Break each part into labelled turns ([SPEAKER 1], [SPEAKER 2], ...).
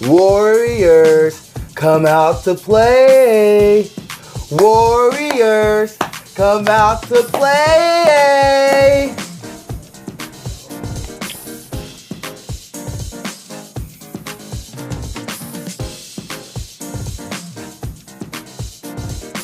[SPEAKER 1] Warriors, come out to play. Warriors, come out to play.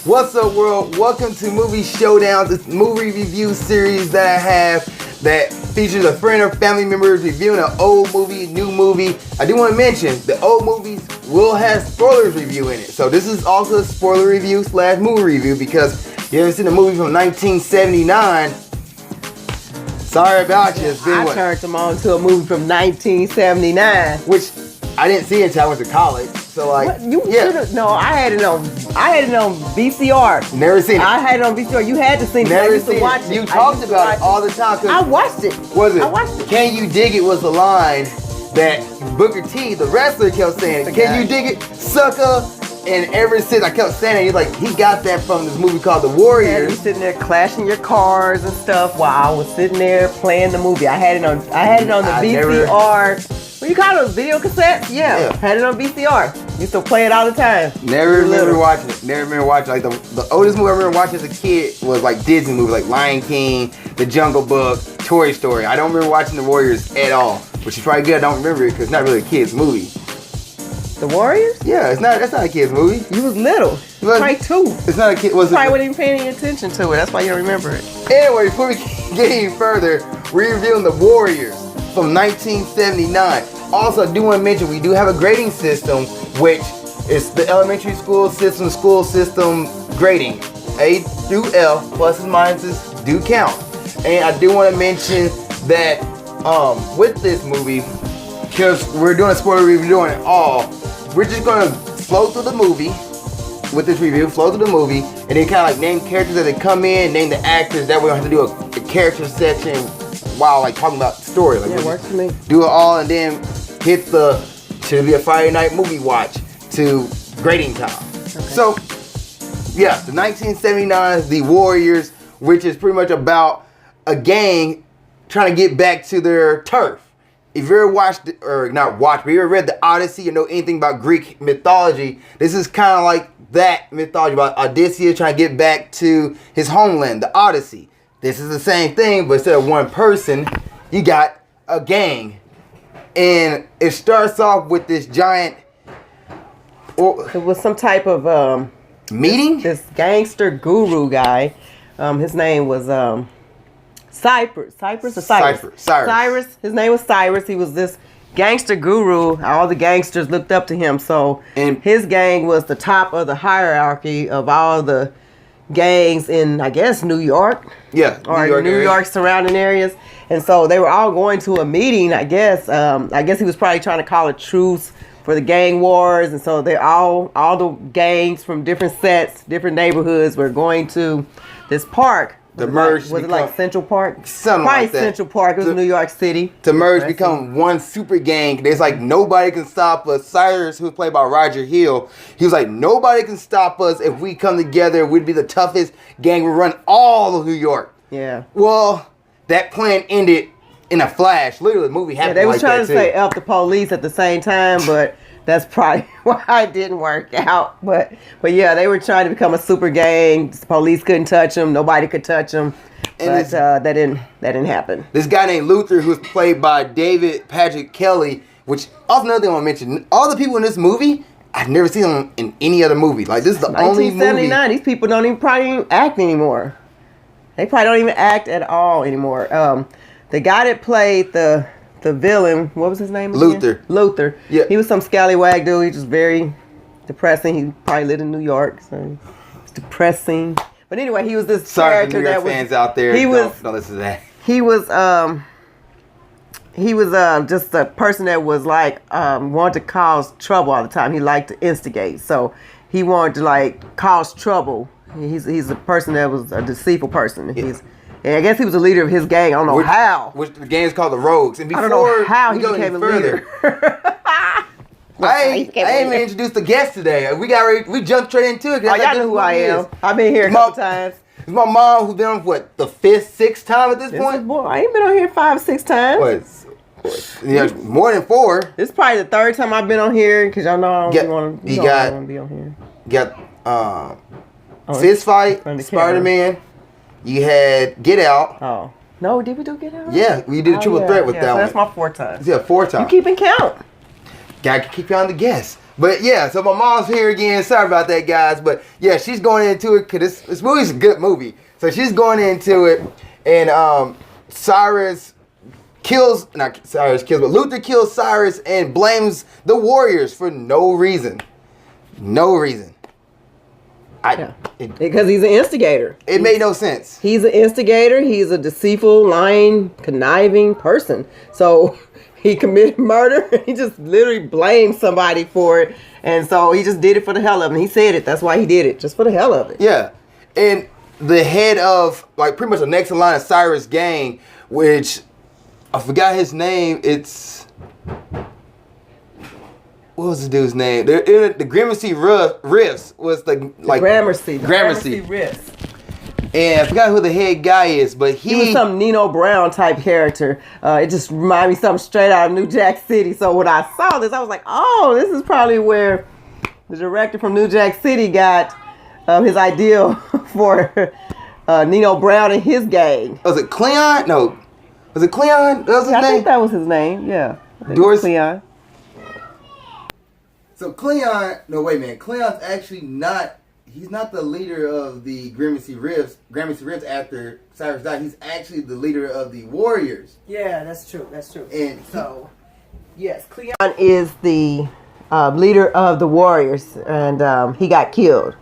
[SPEAKER 1] What's up, world? Welcome to Movie Showdowns, this movie review series that I have that features a friend or family member reviewing an old movie, new movie. I do want to mention the old movies will have spoilers review in it. So this is also a spoiler review / movie review because you haven't seen a movie from 1979. Sorry about you. It's been
[SPEAKER 2] I turned them on to a movie from 1979.
[SPEAKER 1] Which I didn't see until I went to college. So like,
[SPEAKER 2] what? You should've, no, I had it on VCR.
[SPEAKER 1] Never seen it.
[SPEAKER 2] I had it on VCR. You had to see it.
[SPEAKER 1] Never
[SPEAKER 2] I used to watch it.
[SPEAKER 1] You talked about it all the time.
[SPEAKER 2] I watched it.
[SPEAKER 1] Was it?
[SPEAKER 2] I watched it.
[SPEAKER 1] Can you dig it was the line that Booker T, the wrestler, kept saying. Can you dig it, sucker? And ever since I kept saying it, he's like, he got that from this movie called The Warriors.
[SPEAKER 2] You sitting there clashing your cars and stuff while I was sitting there playing the movie. I had it on the VCR. What you call those, video cassettes? Yeah. Had it on VCR. Used to play it all the time.
[SPEAKER 1] Never remember watching it. Never remember watching it. Like the oldest movie I remember watching as a kid was like Disney movies, like Lion King, The Jungle Book, Toy Story. I don't remember watching The Warriors at all, which is probably good. I don't remember it because it's not really a kid's movie.
[SPEAKER 2] The Warriors?
[SPEAKER 1] Yeah, that's not a kid's movie.
[SPEAKER 2] You was little. Probably 2.
[SPEAKER 1] It's not a kid.
[SPEAKER 2] Probably wasn't even paying any attention to it. That's why you don't remember it.
[SPEAKER 1] Anyway, before we get any further, we're reviewing The Warriors from 1979. Also, I do want to mention we do have a grading system, which is the elementary school system grading. A through L, pluses, minuses do count. And I do want to mention that with this movie, because we're doing a spoiler review, doing it all, we're just going to flow through the movie with this review, and then kind of like name characters as they come in, name the actors. That way we don't have to do a character section while like talking about the story. Like,
[SPEAKER 2] yeah, works for me.
[SPEAKER 1] Do it all and then hit the should be a Friday night movie watch to grading time. Okay. So yeah, the 1979 The Warriors, which is pretty much about a gang trying to get back to their turf. If you ever watched, or not watched, but you ever read the Odyssey or know anything about Greek mythology, this is kind of like that mythology about Odysseus trying to get back to his homeland, the Odyssey. This is the same thing, but instead of one person, you got a gang. And it starts off with this giant...
[SPEAKER 2] It was some type of...
[SPEAKER 1] meeting?
[SPEAKER 2] This gangster guru guy. His name was... Cyrus. His name was Cyrus. He was this gangster guru. All the gangsters looked up to him. So his gang was the top of the hierarchy of all the gangs in, I guess, New York.
[SPEAKER 1] Yeah,
[SPEAKER 2] or New York surrounding areas. And so they were all going to a meeting, I guess. I guess he was probably trying to call a truce for the gang wars. And so they all the gangs from different sets, different neighborhoods were going to this park. Was it like Central Park?
[SPEAKER 1] Something like that.
[SPEAKER 2] Central Park. It was New York City.
[SPEAKER 1] To merge, become one super gang. There's like nobody can stop us. Cyrus, who was played by Roger Hill, he was like, nobody can stop us if we come together. We'd be the toughest gang. We run all of New York.
[SPEAKER 2] Yeah.
[SPEAKER 1] Well, that plan ended in a flash. Literally, the movie happened.
[SPEAKER 2] Yeah, they were trying to say F the police at the same time, but that's probably why it didn't work out. But yeah, they were trying to become a super gang. The police couldn't touch them. Nobody could touch them. But that didn't happen.
[SPEAKER 1] This guy named Luther, who was played by David Patrick Kelly, which also another thing I want to mention, all the people in this movie, I've never seen them in any other movie. Like, this is the only movie.
[SPEAKER 2] 1979. These people probably even act anymore. They probably don't even act at all anymore. The guy that played the villain, what was his name again? Luther.
[SPEAKER 1] Yeah.
[SPEAKER 2] He was some scallywag dude. He was very depressing. He probably lived in New York, so it's depressing. But anyway, he was this character that was...
[SPEAKER 1] fans out there, don't listen to that.
[SPEAKER 2] He was just a person that was like wanted to cause trouble all the time. He liked to instigate, so he wanted to like cause trouble. He's a person that was a deceitful person.
[SPEAKER 1] Yeah.
[SPEAKER 2] And I guess he was the leader of his gang. I don't know how.
[SPEAKER 1] Which the gang is called the Rogues. And before
[SPEAKER 2] I don't know how he became a leader.
[SPEAKER 1] I ain't even introduced the guest today. We jumped straight into it.
[SPEAKER 2] Oh, y'all know who I am. I've been here a couple times.
[SPEAKER 1] It's my mom who's been on, what, the 5th, 6th time at this point?
[SPEAKER 2] Boy, I ain't been on here 5 or 6 times.
[SPEAKER 1] What? Yeah, more than 4.
[SPEAKER 2] This is probably the 3rd time I've been on here because y'all know I don't want to be on here.
[SPEAKER 1] Got Fist Fight, Spider-Man. You had Get Out.
[SPEAKER 2] Oh. No, did we do Get Out?
[SPEAKER 1] Yeah, we did a triple threat with that
[SPEAKER 2] so
[SPEAKER 1] one.
[SPEAKER 2] That's my 4th time.
[SPEAKER 1] Yeah, 4 times.
[SPEAKER 2] You keeping count.
[SPEAKER 1] Gotta keep you on the guess. But yeah, so my mom's here again. Sorry about that, guys. But yeah, she's going into it because this movie's a good movie. So she's going into it, and Luther kills Cyrus and blames the Warriors for no reason. No reason.
[SPEAKER 2] Because he's an instigator.
[SPEAKER 1] It made no sense.
[SPEAKER 2] He's an instigator. He's a deceitful, lying, conniving person. So he committed murder. He just literally blamed somebody for it. And so he just did it for the hell of it. He said it. That's why he did it. Just for the hell of it.
[SPEAKER 1] Yeah. And the head of, like, pretty much the next in line of Cyrus' gang, which I forgot his name. It's... What was the dude's name? The Gramercy Riffs was the
[SPEAKER 2] Gramercy
[SPEAKER 1] Riffs. And I forgot who the head guy is, but he
[SPEAKER 2] was some Nino Brown type character. It just reminded me of something straight out of New Jack City. So when I saw this, I was like, oh, this is probably where the director from New Jack City got his idea for Nino Brown and his gang.
[SPEAKER 1] Was it Cleon? No. Was it Cleon? That was his name?
[SPEAKER 2] I think that was his name, yeah.
[SPEAKER 1] Dorsey?
[SPEAKER 2] Cleon.
[SPEAKER 1] So Cleon's actually he's not the leader of the Gramercy Riffs after Cyrus died. He's actually the leader of the Warriors.
[SPEAKER 2] Yeah, that's true.
[SPEAKER 1] And
[SPEAKER 2] so, yes, Cleon is the leader of the Warriors, and he got killed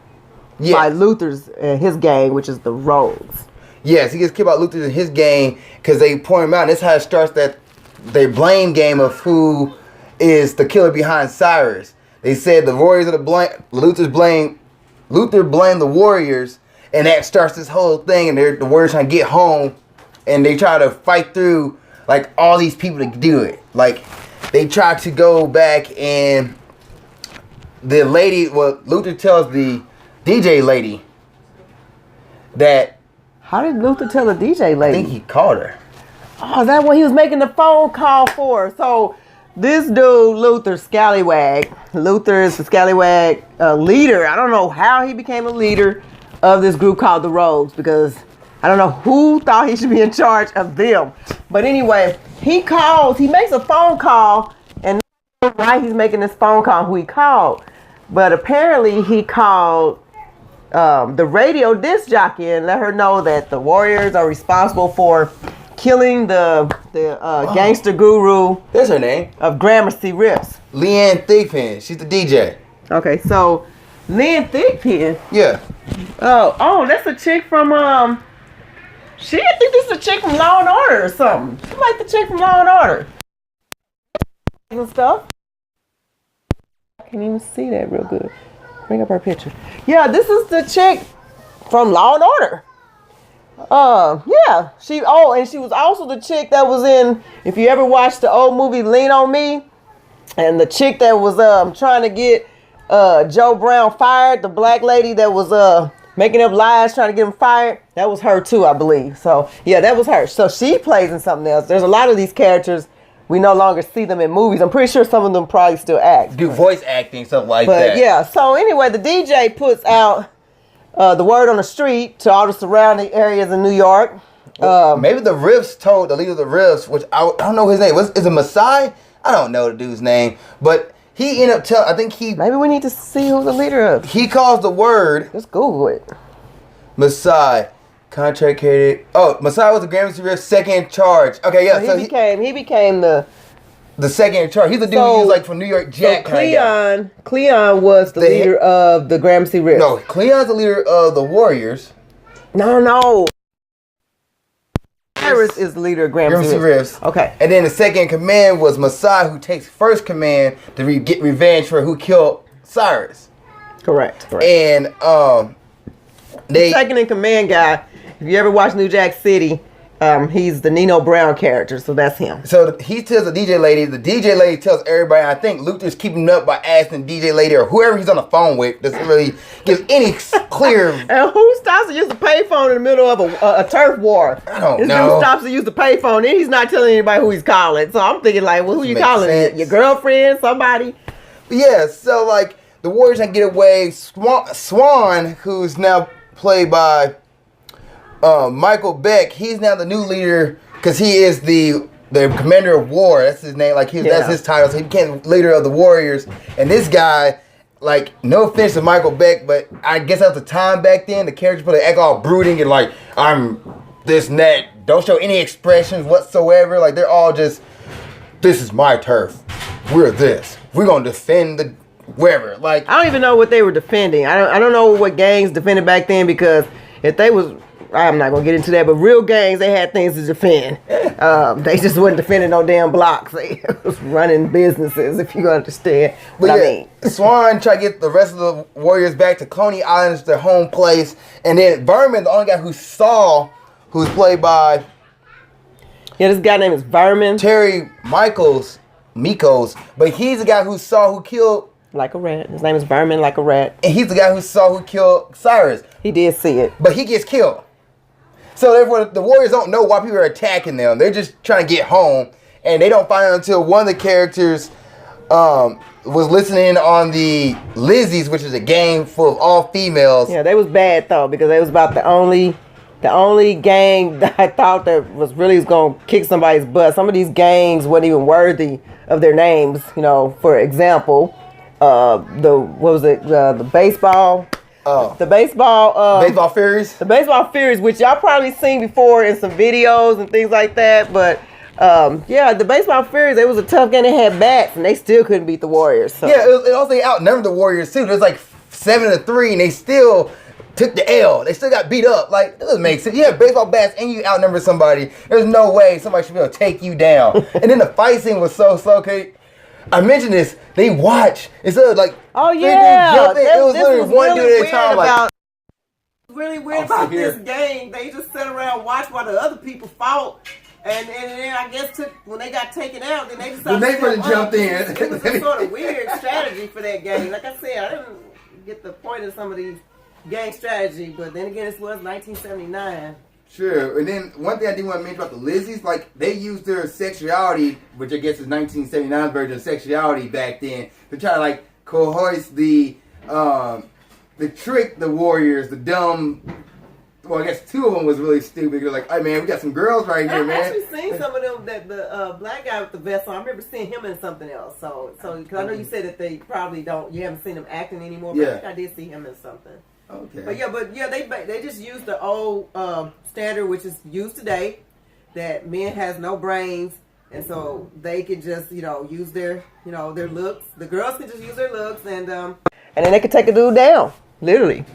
[SPEAKER 2] by Luther's his gang, which is the Rogues.
[SPEAKER 1] Yes, he gets killed by Luther and his gang because they point him out. And that's how it starts that their blame game of who is the killer behind Cyrus. They said the Warriors are the blame. Luther blamed the Warriors, and that starts this whole thing. And the Warriors trying to get home, and they try to fight through like all these people to do it. Like they try to go back, and the lady. Well, Luther tells the DJ lady that.
[SPEAKER 2] How did Luther tell the DJ lady?
[SPEAKER 1] I think he called her.
[SPEAKER 2] Oh, that what he was making the phone call for. So. This dude, Luther Scallywag. Luther is the Scallywag leader. I don't know how he became a leader of this group called the Rogues because I don't know who thought he should be in charge of them. But anyway, he makes a phone call, and why he's making this phone call, who he called. But apparently he called the radio disc jockey and let her know that the Warriors are responsible for killing the gangster guru.
[SPEAKER 1] That's her name.
[SPEAKER 2] Of Gramercy Riffs.
[SPEAKER 1] Leanne Thigpen. She's the DJ.
[SPEAKER 2] Okay, so Leanne Thigpen.
[SPEAKER 1] Yeah.
[SPEAKER 2] Oh, that's a chick from I think this is a chick from Law and Order or something. She like the chick from Law and Order. And stuff. I can't even see that real good. Bring up her picture. Yeah, this is the chick from Law and Order. Yeah, and she was also the chick that was in, if you ever watched the old movie Lean on Me, and the chick that was trying to get Joe Brown fired, the black lady that was making up lies trying to get him fired, that was her too, I believe. So yeah, that was her. So she plays in something else. There's a lot of these characters we no longer see them in movies. I'm pretty sure some of them probably still act.
[SPEAKER 1] Do voice acting, stuff like that.
[SPEAKER 2] But yeah, so anyway, the DJ puts out the word on the street to all the surrounding areas in New York.
[SPEAKER 1] Maybe the Riffs told the leader of the Riffs, which I don't know his name. Is it Masai? I don't know the dude's name. But he ended up telling,
[SPEAKER 2] maybe we need to see who the leader of.
[SPEAKER 1] He calls the word.
[SPEAKER 2] Just Google it.
[SPEAKER 1] Masai. Contracted. Oh, Masai was the Gramercy Riffs' second in charge. Okay, yeah.
[SPEAKER 2] So he became the
[SPEAKER 1] second in charge. He's the dude who was like from New York Jack.
[SPEAKER 2] So Cleon was the leader of the Gramercy Riffs.
[SPEAKER 1] No, Cleon's the leader of the Warriors.
[SPEAKER 2] No. Cyrus is the leader of Gramercy Riffs. Okay.
[SPEAKER 1] And then the second in command was Masai, who takes first command to get revenge for who killed Cyrus.
[SPEAKER 2] Correct.
[SPEAKER 1] And
[SPEAKER 2] the second in command guy, if you ever watch New Jack City, He's the Nino Brown character, so that's him.
[SPEAKER 1] So he tells the DJ lady tells everybody. I think Luther's keeping up by asking DJ lady or whoever he's on the phone with doesn't really give any clear.
[SPEAKER 2] And who stops to use the payphone in the middle of a turf war?
[SPEAKER 1] I don't know.
[SPEAKER 2] Who stops to use the payphone and he's not telling anybody who he's calling. So I'm thinking like, well, who you calling? Sense. Your girlfriend? Somebody?
[SPEAKER 1] Yeah. So like the Warriors can get away. Swan, who's now played by Michael Beck, he's now the new leader because he is the commander of war. That's his name. Like that's his title. So he became leader of the Warriors. And this guy, like, no offense to Michael Beck, but I guess at the time back then, the characters probably act all brooding and like, I'm this and that. Don't show any expressions whatsoever. Like they're all just, this is my turf. We're this. We're gonna defend the wherever. Like
[SPEAKER 2] I don't even know what they were defending. I don't know what gangs defended back then because if they was. I'm not gonna get into that, but real gangs, they had things to defend. They just wasn't defending no damn blocks. They was running businesses, if you understand what I mean.
[SPEAKER 1] Swan tried to get the rest of the Warriors back to Coney Island, their home place, and then Vermin, the only guy who's played by
[SPEAKER 2] this guy named is Vermin.
[SPEAKER 1] Terry Mikos, but he's the guy who killed
[SPEAKER 2] like a rat. His name is Vermin like a rat.
[SPEAKER 1] And he's the guy who killed Cyrus.
[SPEAKER 2] He did see it.
[SPEAKER 1] But he gets killed. So therefore, the Warriors don't know why people are attacking them. They're just trying to get home. And they don't find out until one of the characters was listening on the Lizzies, which is a gang full of all females.
[SPEAKER 2] Yeah, they was bad, though, because they was about the only gang that I thought that was going to kick somebody's butt. Some of these gangs weren't even worthy of their names. You know, for example, the baseball...
[SPEAKER 1] Oh.
[SPEAKER 2] The baseball
[SPEAKER 1] Furies?
[SPEAKER 2] The baseball Furies, which y'all probably seen before in some videos and things like that. But the baseball Furies, they was a tough game. They had bats and they still couldn't beat the Warriors. So.
[SPEAKER 1] Yeah, it also they outnumbered the Warriors too. It was like 7-3 and they still took the L. They still got beat up. Like, it doesn't make sense. You have baseball bats and you outnumber somebody. There's no way somebody should be able to take you down. And then the fight scene was so slow. I mentioned this. They watch instead of like.
[SPEAKER 2] Oh yeah,
[SPEAKER 1] it was literally one dude at a time. Like,
[SPEAKER 2] really weird about this game. They just sat around and watched while the other people fought, and then I guess when they got taken out, then they decided
[SPEAKER 1] to jump in.
[SPEAKER 2] It was a sort of weird strategy for that game. Like I said, I didn't get the point of some of these gang strategy, but then again, this was 1979.
[SPEAKER 1] Sure, and then one thing I did want to mention about the Lizzies, like they used their sexuality, which I guess is 1979 version of sexuality back then, to try to like coerce the trick the Warriors, the dumb. Well, I guess two of them was really stupid. They're like, "Hey man, we got some girls right here, man."
[SPEAKER 2] I've actually seen some of them. That the black guy with the vest on. I remember seeing him in something else. So because I know you said that they probably don't. You haven't seen him acting anymore. But I think I did see him in something.
[SPEAKER 1] Okay.
[SPEAKER 2] But they just used the old standard, which is used today, that men has no brains, and so they can just use their their looks. The girls can just use their looks, and then they can take a dude down, literally.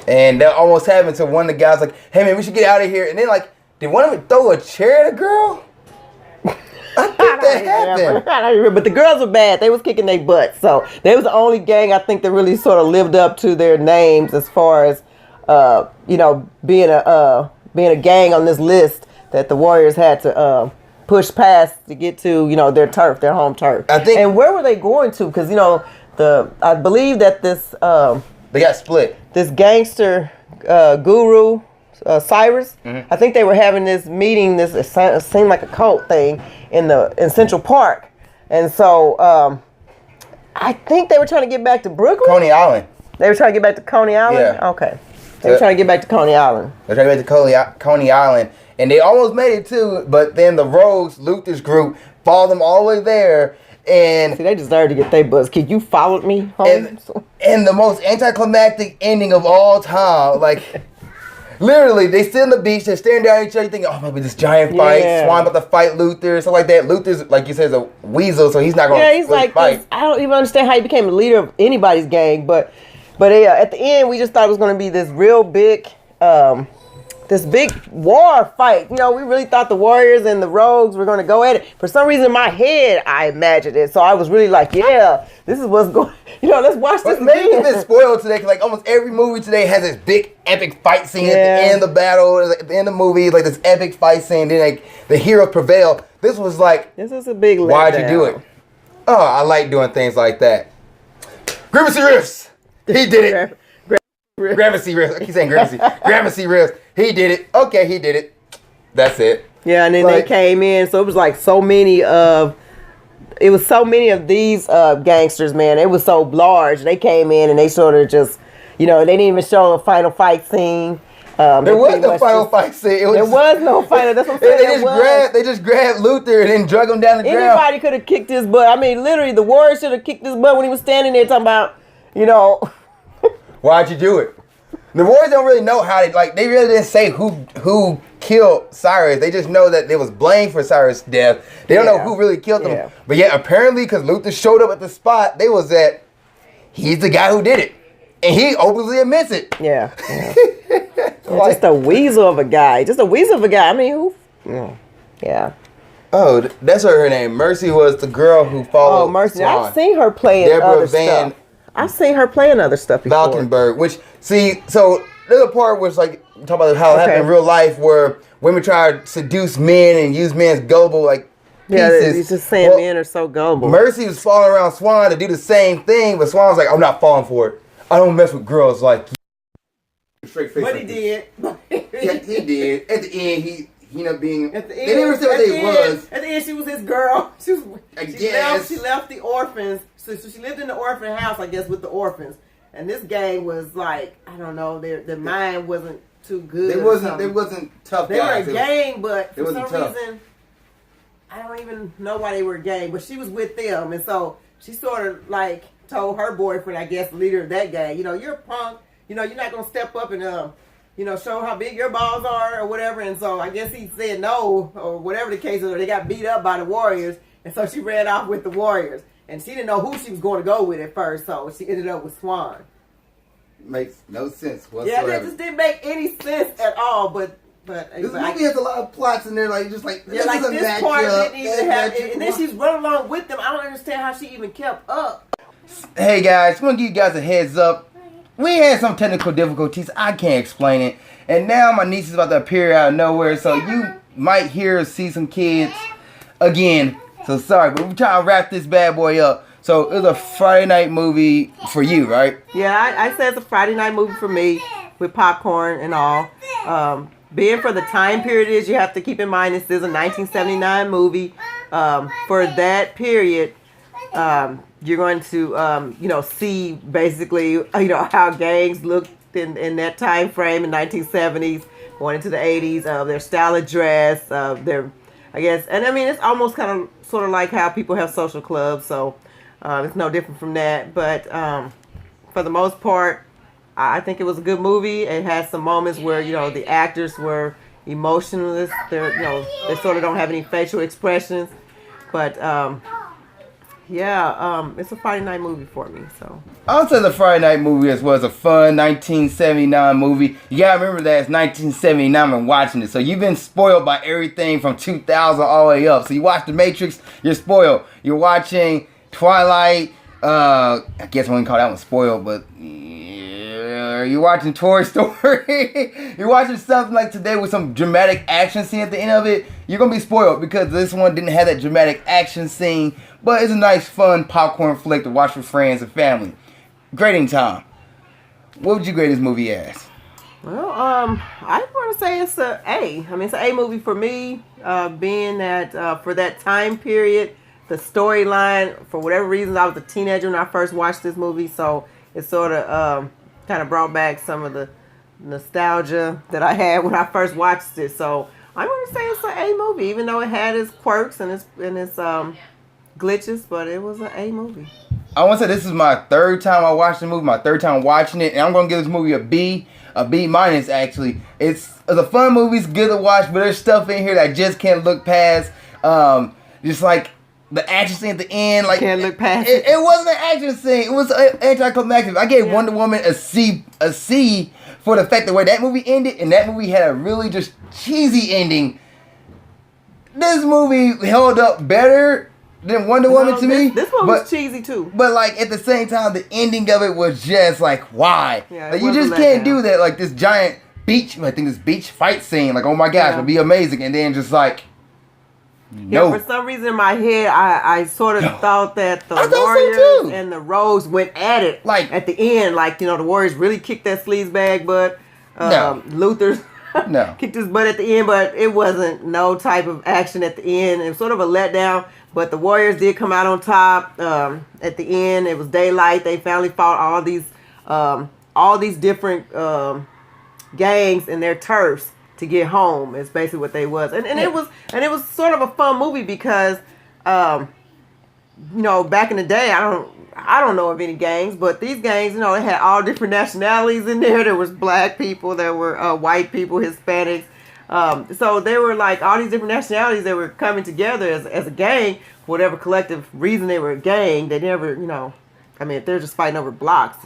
[SPEAKER 1] And that almost happened to one of the guys like, "Hey man, we should get out of here." And then like, did one of them throw a chair at a girl? I think that happened.
[SPEAKER 2] I don't remember, but the girls were bad. They was kicking their butts. So they was the only gang I think that really sort of lived up to their names as far as being a gang on this list that the Warriors had to push past to get to their turf, their home turf. And where were they going to? Because I believe that this
[SPEAKER 1] they got split.
[SPEAKER 2] This gangster guru. Cyrus, I think they were having this meeting. It seemed like a cult thing in Central Park, and so I think they were trying to get back to Brooklyn.
[SPEAKER 1] Coney Island.
[SPEAKER 2] They were trying to get back to Coney Island.
[SPEAKER 1] Yeah.
[SPEAKER 2] Okay. They were trying to get back to Coney Island.
[SPEAKER 1] They were trying to get back to Coney Island, and they almost made it too. But then the Rogues, Luther's group, followed them all the way there. And
[SPEAKER 2] see, they deserve to get their butts kicked. You followed me home.
[SPEAKER 1] And the most anticlimactic ending of all time, like. Literally, they sit on the beach, they're staring down at each other, thinking, "Oh, maybe this giant fight, Swan about to fight Luther," stuff like that. Luther's, like you said, is a weasel, so he's not going to
[SPEAKER 2] he's like
[SPEAKER 1] fight.
[SPEAKER 2] This, I don't even understand how he became the leader of anybody's gang, but at the end, we just thought it was going to be this real big this big war fight. You know, we really thought the Warriors and the Rogues were going to go at it. For some reason, in my head, I imagined it. So I was really like, yeah, this is what's going. You know, let's watch this movie.
[SPEAKER 1] We've been spoiled today because like almost every movie today has this big epic fight scene at the end of the battle, at the end of the movie, like this epic fight scene. Then like the hero prevail. This was like,
[SPEAKER 2] this is a big.
[SPEAKER 1] Why'd you do it? Oh, I like doing things like that. Grimacy Riffs. He did it. Gramercy Riffs. I keep saying Gramercy. Gramercy Riffs. He did it. Okay, he did it. That's it.
[SPEAKER 2] Yeah, and then they came in. So it was like so many of these gangsters, man. It was so large. They came in and they sort of just, you know, they didn't even show a final fight scene.
[SPEAKER 1] There was no final fight scene.
[SPEAKER 2] There was no final. That's what I'm saying.
[SPEAKER 1] They just grabbed Luther and then drug him down the ground.
[SPEAKER 2] Anybody could have kicked his butt. I mean, literally, the Warriors should have kicked his butt when he was standing there talking about, you know.
[SPEAKER 1] Why'd you do it? The Warriors don't really know how they really didn't say who killed Cyrus. They just know that there was blame for Cyrus' death. They don't know who really killed him. Yeah. But yeah, apparently, because Luther showed up at the spot, they was that he's the guy who did it. And he openly admits it.
[SPEAKER 2] Yeah. Just a weasel of a guy. I mean, who? Yeah.
[SPEAKER 1] Oh, that's her name. Mercy was the girl who followed.
[SPEAKER 2] Oh, Mercy. I've seen her playing other stuff. I've seen her playing other stuff before.
[SPEAKER 1] Valkenburgh, which, so there's a part where it's like, talk about how it happened in real life where women try to seduce men and use men's gullible, like, pieces.
[SPEAKER 2] Yeah, he's just saying men are so gullible.
[SPEAKER 1] Mercy was following around Swan to do the same thing, but Swan was like, I'm not falling for it. I don't mess with girls like you. Straight face.
[SPEAKER 2] But he did.
[SPEAKER 1] Yeah, he did. At the end, he ended up being. At the end, they never said what they was.
[SPEAKER 2] At the end, she was his girl. She left the orphans. So she lived in the orphan house, I guess, with the orphans. And this gang was like, I don't know, their mind wasn't too good. They
[SPEAKER 1] wasn't tough guys.
[SPEAKER 2] They were a gang, but for some reason, I don't even know why they were a gang. But she was with them, and so she sort of like told her boyfriend, I guess, the leader of that gang, you know, you're a punk. You know, you're not gonna step up and you know, show how big your balls are or whatever. And so I guess he said no or whatever the case is. Or they got beat up by the Warriors, and so she ran off with the Warriors. And she didn't know who she was going to go with at first, so she ended up with Swan.
[SPEAKER 1] Makes no sense whatsoever.
[SPEAKER 2] Yeah, that just didn't make any sense at all. But
[SPEAKER 1] this movie has a lot of plots in there, like just like
[SPEAKER 2] this part didn't even have. And then she's running along with them. I don't understand how she even kept up.
[SPEAKER 1] Hey guys, I'm gonna give you guys a heads up. We had some technical difficulties. I can't explain it, and now my niece is about to appear out of nowhere, so you might hear or see some kids again. So sorry, but we're trying to wrap this bad boy up. So it was a Friday night movie for you, right?
[SPEAKER 2] Yeah, I said it's a Friday night movie for me with popcorn and all. Being for the time period is, you have to keep in mind this is a 1979 movie. For that period, you're going to, you know, see basically, you know, how gangs looked in that time frame in 1970s, going into the 80s. Their style of dress, their, I guess, and I mean, it's almost kind of sort of like how people have social clubs, so it's no different from that. But for the most part, I think it was a good movie. It had some moments where, you know, the actors were emotionless. They're, you know, they sort of don't have any facial expressions. But it's a Friday night movie for me. So
[SPEAKER 1] I'll say the Friday night movie as well as a fun 1979 movie. You gotta remember that it's 1979 when watching it. So you've been spoiled by everything from 2000 all the way up. So you watch The Matrix, you're spoiled. You're watching Twilight. I guess I wouldn't call that one spoiled, but you're watching Toy Story. You're watching something like today with some dramatic action scene at the end of it. You're gonna be spoiled because this one didn't have that dramatic action scene, but it's a nice, fun popcorn flick to watch with friends and family. Grading time. What would you grade this movie as?
[SPEAKER 2] Well, I want to say it's a A. I mean, it's an A movie for me, being that for that time period, the storyline, for whatever reason, I was a teenager when I first watched this movie, so it sort of kind of brought back some of the nostalgia that I had when I first watched it. So I'm going to say it's an A movie, even though it had its quirks and its glitches, but it was an A movie.
[SPEAKER 1] I want to say this is my third time I watched the movie, my third time watching it, and I'm going to give this movie a B minus actually. It's a fun movie, it's good to watch, but there's stuff in here that I just can't look past. Just like the action scene at the end, like
[SPEAKER 2] can't look past
[SPEAKER 1] it wasn't an action scene. It was anticlimactic. I gave Wonder Woman a C for the fact the way that movie ended, and that movie had a really just cheesy ending. This movie held up better than Wonder Woman to me.
[SPEAKER 2] This one was cheesy too.
[SPEAKER 1] But like at the same time, the ending of it was just like, why?
[SPEAKER 2] Yeah,
[SPEAKER 1] like, you just can't do that. Like this giant beach, I think this beach fight scene. Like, oh my gosh, it'd be amazing. And then just like, no.
[SPEAKER 2] Yeah, for some reason in my head, I sort of thought that the Warriors and the Rose went at it. Like at the end, like, you know, the Warriors really kicked that sleazebag butt. Luther's kicked his butt at the end, but it wasn't no type of action at the end. It was sort of a letdown. But the Warriors did come out on top at the end. It was daylight. They finally fought all these different gangs in their turfs to get home. It's basically what they was, and it was sort of a fun movie because, you know, back in the day, I don't know of any gangs, but these gangs, you know, they had all different nationalities in there. There was black people, there were white people, Hispanics. So they were like all these different nationalities that were coming together as a gang, for whatever collective reason they were a gang. They never, you know, I mean, if they're just fighting over blocks,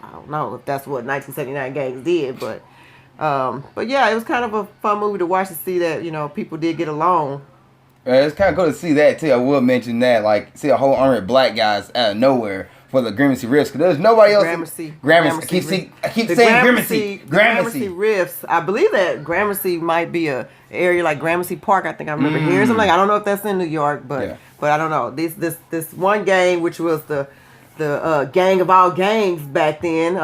[SPEAKER 2] I don't know if that's what 1979 gangs did, but yeah, it was kind of a fun movie to watch to see that, you know, people did get along.
[SPEAKER 1] It's kind of cool to see that too. I will mention that, like, see a whole army of black guys out of nowhere for the Gramercy Rifts, because there's nobody else. Gramercy. I keep saying Gramercy.
[SPEAKER 2] Gramercy Rifts. I believe that Gramercy might be a area like Gramercy Park. I think I remember hearing something. I don't know if that's in New York, but I don't know. This one gang, which was the gang of all gangs back then,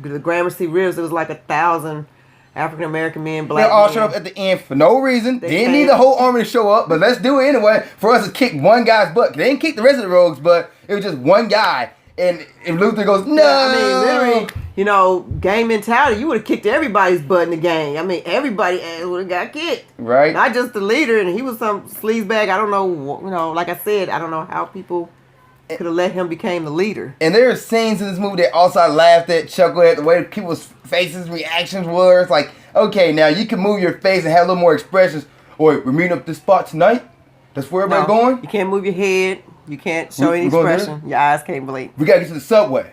[SPEAKER 2] the Gramercy Rifts. It was like 1,000 African American men, black men. They all showed up at the end for no reason. They didn't need the whole army to show up, but let's do it anyway for us to kick one guy's butt. They didn't kick the rest of the rogues, but it was just one guy. And if Luther goes, no. I mean, literally, you know, gang mentality, you would have kicked everybody's butt in the gang. I mean, everybody would have got kicked. Right. Not just the leader, and he was some sleazebag. I don't know, you know, like I said, I don't know how people could have let him become the leader. And there are scenes in this movie that also I laughed at, chuckled at, the way people's faces, reactions were. It's like, okay, now you can move your face and have a little more expressions. Or we're meeting up this spot tonight. That's where everybody going. You can't move your head. You can't show any expression. Your eyes can't blink. We gotta get to the subway.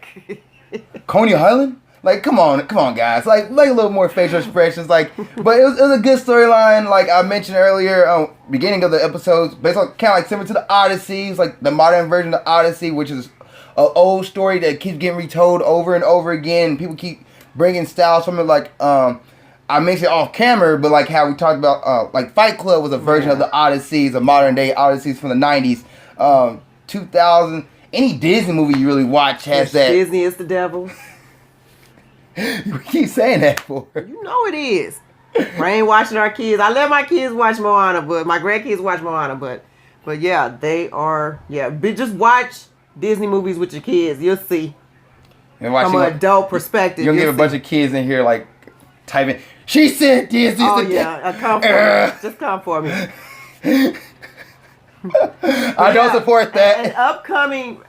[SPEAKER 2] Coney Island? Like, come on, guys. Like a little more facial expressions. Like, but it was a good storyline. Like I mentioned earlier, beginning of the episodes, based on kind of like similar to the Odyssey. It's like the modern version of the Odyssey, which is an old story that keeps getting retold over and over again. People keep bringing styles from it. Like, I mentioned off camera, but like how we talked about, like Fight Club was a version of the Odysseys, a modern day Odysseys from the 90s. 2000, any Disney movie you really watch has that. Disney is the devil. You keep saying that for. You know it is. Brainwashing our kids. I let my kids watch Moana, but my grandkids watch Moana, but yeah, they are, just watch Disney movies with your kids. You'll see. And from an adult perspective. You'll get a bunch of kids in here like typing, she said Disney's the devil. Come for me. Just come for me. I don't support that. And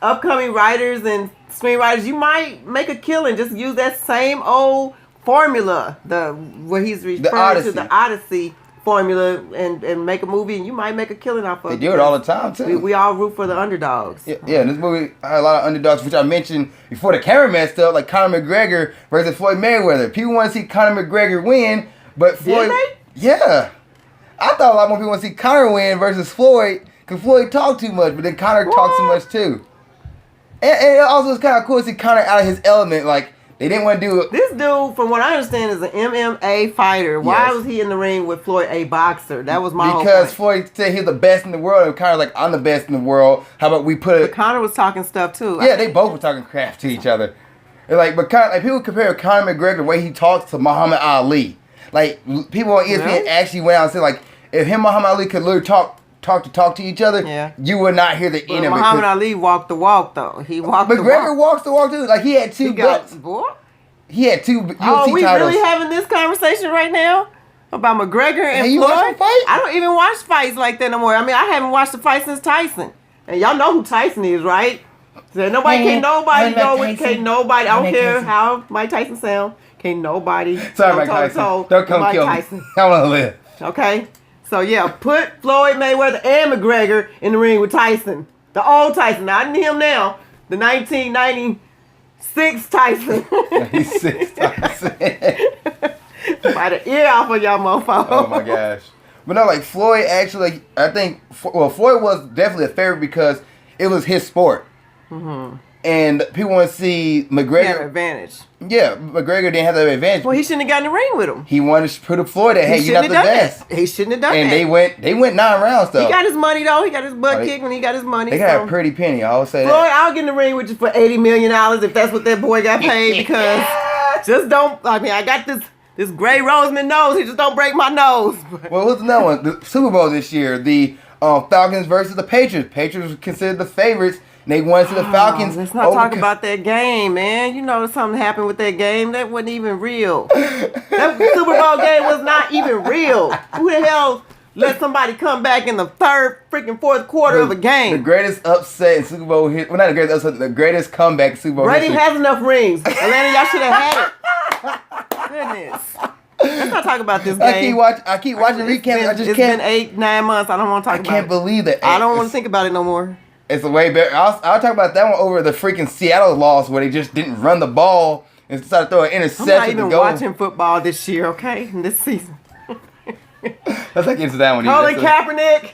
[SPEAKER 2] upcoming writers and screenwriters, you might make a killing. Just use that same old formula, what he's referring to, the Odyssey formula, and make a movie, and you might make a killing off of it. They do it all the time too. We all root for the underdogs. Yeah, this movie had a lot of underdogs, which I mentioned before the camera messed up, like Conor McGregor versus Floyd Mayweather. People want to see Conor McGregor win, but Floyd. Did they? Yeah, I thought a lot more people want to see Conor win versus Floyd. Because Floyd talked too much, but then Conor talked too much too. And it also was kind of cool to see Conor out of his element. Like, they didn't want to do it. This dude, from what I understand, is an MMA fighter. Why was he in the ring with Floyd, a boxer? That was my whole point. Because Floyd said he's the best in the world, and Conor's like, I'm the best in the world. How about we put it... But Conor was talking stuff too. Yeah, they both were talking crap to each other. And like, but Conor, like, people compare Conor McGregor, the way he talks, to Muhammad Ali. Like, people on ESPN actually went out and said, like, if him and Muhammad Ali could literally talk to each other, you would not hear the end of it. Muhammad Ali walked the walk, though. He walked the walk. McGregor walks the walk, too. Like, he had two belts. He had two UFC titles. Oh, we really having this conversation right now? About McGregor and Floyd? You watch fight? I don't even watch fights like that no more. I mean, I haven't watched a fight since Tyson. And y'all know who Tyson is, right? So can't nobody go with, can't nobody, I don't care how Mike Tyson sound, can't nobody. Sorry, Mike Tyson. Don't come kill me. I want to live. Okay? So, yeah, put Floyd Mayweather and McGregor in the ring with Tyson. The old Tyson, not him now. The 1996 Tyson. 96 Tyson. By the ear off of y'all mofo.
[SPEAKER 1] Oh my gosh. But no, like Floyd actually, I think, Floyd was definitely a favorite because it was his sport. Mm-hmm. And people want to see McGregor.
[SPEAKER 2] He had an advantage.
[SPEAKER 1] Yeah, McGregor didn't have that advantage.
[SPEAKER 2] Well, he shouldn't have gotten in the ring with him.
[SPEAKER 1] He wanted to put a Floyd that, hey, you're not the best.
[SPEAKER 2] He shouldn't have done
[SPEAKER 1] and
[SPEAKER 2] that.
[SPEAKER 1] And they went 9 rounds, though.
[SPEAKER 2] He got his money, though. He got his butt kicked when he got his money.
[SPEAKER 1] They got a pretty penny. I always say
[SPEAKER 2] Floyd,
[SPEAKER 1] that.
[SPEAKER 2] I'll get in the ring with you for $80 million if that's what that boy got paid because just don't, I got this Gray Roseman nose. He just don't break my nose.
[SPEAKER 1] Well, what's another one? The Super Bowl this year, the Falcons versus the Patriots. Patriots were considered the favorites. And they won to the Falcons.
[SPEAKER 2] Let's not talk about that game, man. You know something happened with that game. That wasn't even real. That Super Bowl game was not even real. Who the hell let somebody come back in the fourth quarter of a game?
[SPEAKER 1] The greatest upset in Super Bowl history. Well, not the greatest upset, the greatest comeback in Super Bowl
[SPEAKER 2] Brady
[SPEAKER 1] history.
[SPEAKER 2] has enough rings. Atlanta, y'all should have had it. Goodness. Let's not talk about this game.
[SPEAKER 1] I keep watching recaps.
[SPEAKER 2] It's been 8-9 months. I don't want to talk about it.
[SPEAKER 1] I can't believe that.
[SPEAKER 2] I don't want to think about it no more.
[SPEAKER 1] It's way better. I'll talk about that one over the freaking Seattle loss where they just didn't run the ball and decided to throw an interception.
[SPEAKER 2] I'm not even watching football this year, okay? This season.
[SPEAKER 1] Let's not get into that one.
[SPEAKER 2] Colin Kaepernick.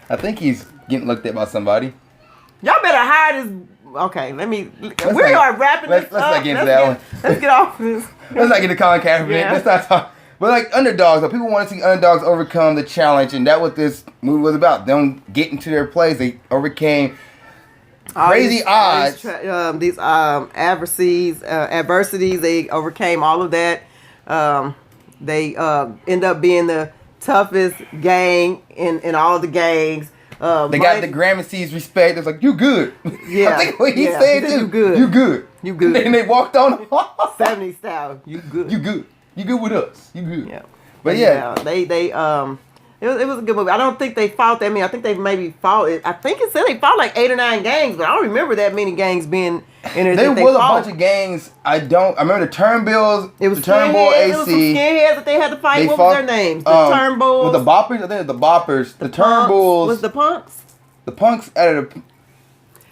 [SPEAKER 1] I think he's getting looked at by somebody.
[SPEAKER 2] Y'all better hire this. Okay, we are wrapping this up.
[SPEAKER 1] Let's not get into that one.
[SPEAKER 2] Let's get off this.
[SPEAKER 1] Let's not get into Colin Kaepernick.
[SPEAKER 2] Yeah.
[SPEAKER 1] Let's not talk. But like underdogs, though, people want to see underdogs overcome the challenge, and that's what this movie was about. Them getting to their place, they overcame crazy odds.
[SPEAKER 2] These adversities, they overcame all of that. They end up being the toughest gang in all the gangs.
[SPEAKER 1] They got the Gramercy's respect. It's like, you good.
[SPEAKER 2] Yeah.
[SPEAKER 1] I think what he said too.
[SPEAKER 2] You good.
[SPEAKER 1] You good.
[SPEAKER 2] You good.
[SPEAKER 1] And they walked on
[SPEAKER 2] 70s style. You good.
[SPEAKER 1] You good. You good with us. You good.
[SPEAKER 2] Yeah.
[SPEAKER 1] But yeah.
[SPEAKER 2] It was a good movie. I don't think they fought that many. I think they maybe fought it. I think it said they fought like 8 or 9 gangs, but I don't remember that many gangs being in there.
[SPEAKER 1] There was a bunch of gangs. I remember the Turnbulls.
[SPEAKER 2] It was
[SPEAKER 1] the Turnbull AC.
[SPEAKER 2] It was some skinheads that they had to fight. What was their names? The Turnbulls.
[SPEAKER 1] With the Boppers. I think the Boppers. The Turnbulls.
[SPEAKER 2] Was the Punks?
[SPEAKER 1] The Punks added a.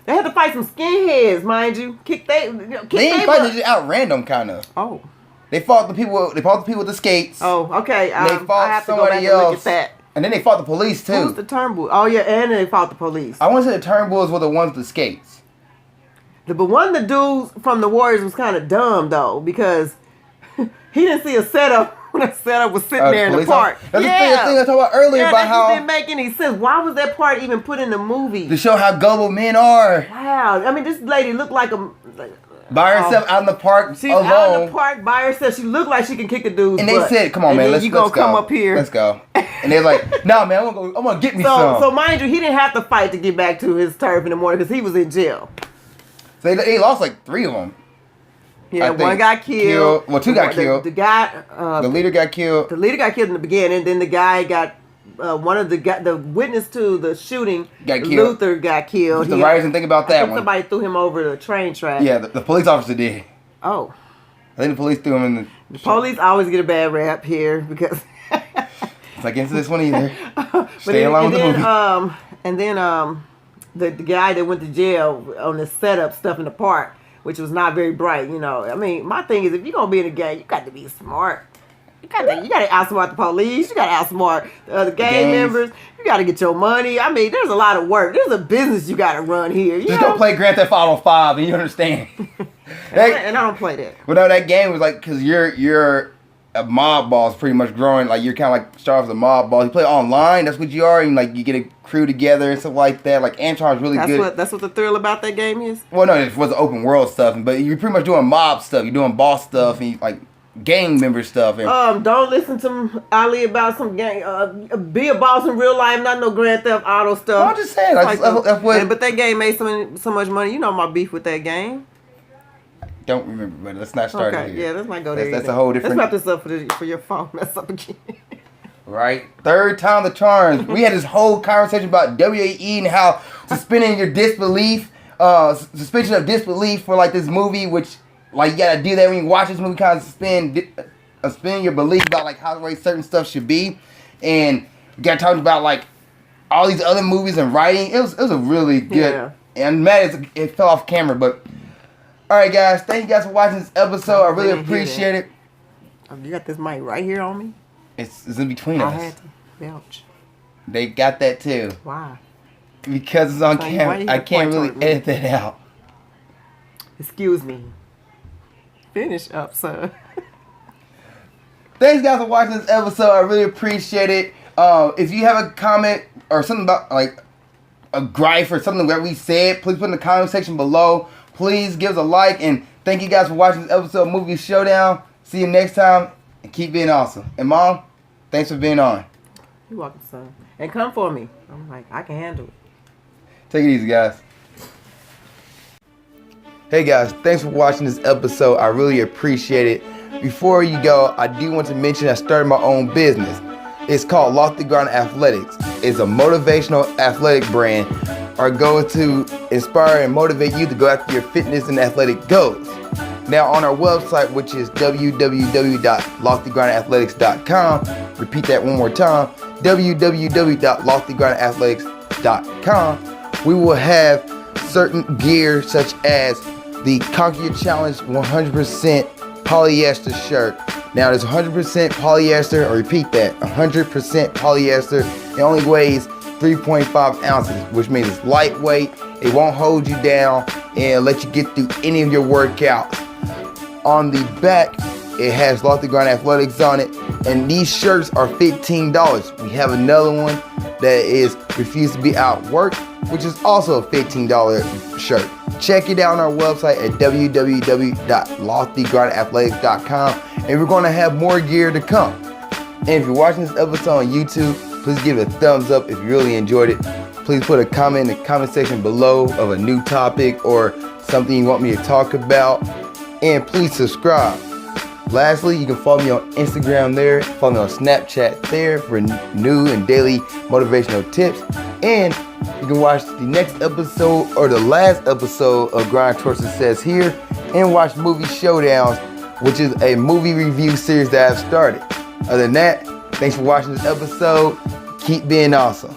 [SPEAKER 2] They had to fight some skinheads, mind you.
[SPEAKER 1] They didn't fight. They just outran them, kind of.
[SPEAKER 2] Oh.
[SPEAKER 1] They fought the people. They fought the people with the skates.
[SPEAKER 2] Oh, okay.
[SPEAKER 1] They fought
[SPEAKER 2] I have to go
[SPEAKER 1] somebody
[SPEAKER 2] back
[SPEAKER 1] else.
[SPEAKER 2] and look at that.
[SPEAKER 1] And then they fought the police too.
[SPEAKER 2] Who's the Turnbull? Oh yeah, and they fought the police.
[SPEAKER 1] I want to say the Turnbulls were the ones with the skates.
[SPEAKER 2] But one of the dudes from the Warriors was kind of dumb though because he didn't see a setup when the setup was sitting there in the park.
[SPEAKER 1] That's the thing I talked about earlier about how
[SPEAKER 2] it didn't make any sense. Why was that part even put in the movie?
[SPEAKER 1] To show how gullible men are.
[SPEAKER 2] Wow, I mean this lady looked like a.
[SPEAKER 1] By herself out in the park
[SPEAKER 2] She's
[SPEAKER 1] alone.
[SPEAKER 2] out in the park by herself. She looked like she can kick a dude's
[SPEAKER 1] And they
[SPEAKER 2] butt.
[SPEAKER 1] said, "Come on, man, let's go.
[SPEAKER 2] Come up here.
[SPEAKER 1] Let's go." And they're like, "No, man, I'm gonna get me some."
[SPEAKER 2] So mind you, he didn't have to fight to get back to his turf in the morning because he was in jail.
[SPEAKER 1] So they lost like 3 of them.
[SPEAKER 2] Yeah, one got killed.
[SPEAKER 1] Well, 2 got killed.
[SPEAKER 2] The guy,
[SPEAKER 1] the leader got killed.
[SPEAKER 2] The leader got killed in the beginning. Then the guy got. One of the witness to the shooting,
[SPEAKER 1] got killed.
[SPEAKER 2] Luther, got killed.
[SPEAKER 1] The writers didn't think about that one.
[SPEAKER 2] Somebody threw him over the train track.
[SPEAKER 1] Yeah, the police officer did.
[SPEAKER 2] Oh.
[SPEAKER 1] I think the police threw him in
[SPEAKER 2] the police always get a bad rap here because
[SPEAKER 1] it's like into this one either. Stay along with the movie.
[SPEAKER 2] And then the guy that went to jail on the setup stuff in the park, which was not very bright, you know. I mean, my thing is if you're gonna be in a gang, you got to be smart. You gotta outsmart the police. You gotta outsmart the other gang members. You gotta get your money. I mean, there's a lot of work. There's a business you gotta run here.
[SPEAKER 1] Just don't play Grand Theft Auto 5 and you understand.
[SPEAKER 2] And I don't play that.
[SPEAKER 1] But no, that game was like, because you're a mob boss pretty much growing. Like, you're kind of like start as a mob boss. You play online, that's what you are. And like, you get a crew together and stuff like that. Like, Antron's really good.
[SPEAKER 2] That's what the thrill about that game is?
[SPEAKER 1] Well, no, it was open world stuff. But you're pretty much doing mob stuff. You're doing boss stuff and like gang member stuff. And
[SPEAKER 2] don't listen to Ali about some gang. Be a boss in real life, not no Grand Theft Auto stuff.
[SPEAKER 1] No, I'm just saying.
[SPEAKER 2] But that game made so much money. You know my beef with that game.
[SPEAKER 1] Don't remember, but let's not start it here.
[SPEAKER 2] Yeah, let's not go there.
[SPEAKER 1] That's a whole different.
[SPEAKER 2] Let's wrap this up for your phone. Mess up again.
[SPEAKER 1] Right, 3rd time the charms. We had this whole conversation about WAE and how suspending your disbelief, suspension of disbelief for like this movie, which like you gotta do that when you watch this movie, kind of suspend your belief about like how the way certain stuff should be, and you got talking about like all these other movies and writing. It was a really good.
[SPEAKER 2] Yeah.
[SPEAKER 1] And Matt, it fell off camera, but All right, guys. Thank you guys for watching this episode. I really appreciate it.
[SPEAKER 2] Oh, you got this mic right here on me?
[SPEAKER 1] It's in between us.
[SPEAKER 2] I had to belch.
[SPEAKER 1] They got that too.
[SPEAKER 2] Why?
[SPEAKER 1] Because it's on camera. I can't really edit that out.
[SPEAKER 2] Excuse me. Finish up, sir.
[SPEAKER 1] Thanks, guys, for watching this episode. I really appreciate it. If you have a comment or something about, like, a gripe or something that we said, please put in the comment section below. Please give us a like, and thank you guys for watching this episode of Movie Showdown. See you next time, and keep being awesome. And Mom, thanks for being on.
[SPEAKER 2] You're welcome, son. And come for me. I'm like, I can handle it.
[SPEAKER 1] Take it easy, guys. Hey guys, thanks for watching this episode. I really appreciate it. Before you go, I do want to mention I started my own business. It's called Lofty Ground Athletics. It's a motivational athletic brand. Our goal is to inspire and motivate you to go after your fitness and athletic goals. Now on our website, which is www.loftygroundathletics.com, repeat that one more time, www.loftygroundathletics.com, we will have certain gear such as the Conquer Your Challenge 100% polyester shirt. Now there's 100% polyester, or repeat that, 100% polyester. It only weighs 3.5 ounces, which means it's lightweight. It won't hold you down and let you get through any of your workouts. On the back, it has Lofty Ground Athletics on it, and these shirts are $15. We have another one that is Refuse to Be Outworked, which is also a $15 shirt. Check it out on our website at www.loftygroundathletics.com, and we're going to have more gear to come. And if you're watching this episode on YouTube, please give it a thumbs up if you really enjoyed it. Please put a comment in the comment section below of a new topic or something you want me to talk about. And please subscribe. Lastly, you can follow me on Instagram there, follow me on Snapchat there for new and daily motivational tips. And you can watch the next episode or the last episode of Grind Towards Success here, and watch Movie Showdowns, which is a movie review series that I've started. Other than that, thanks for watching this episode. Keep being awesome.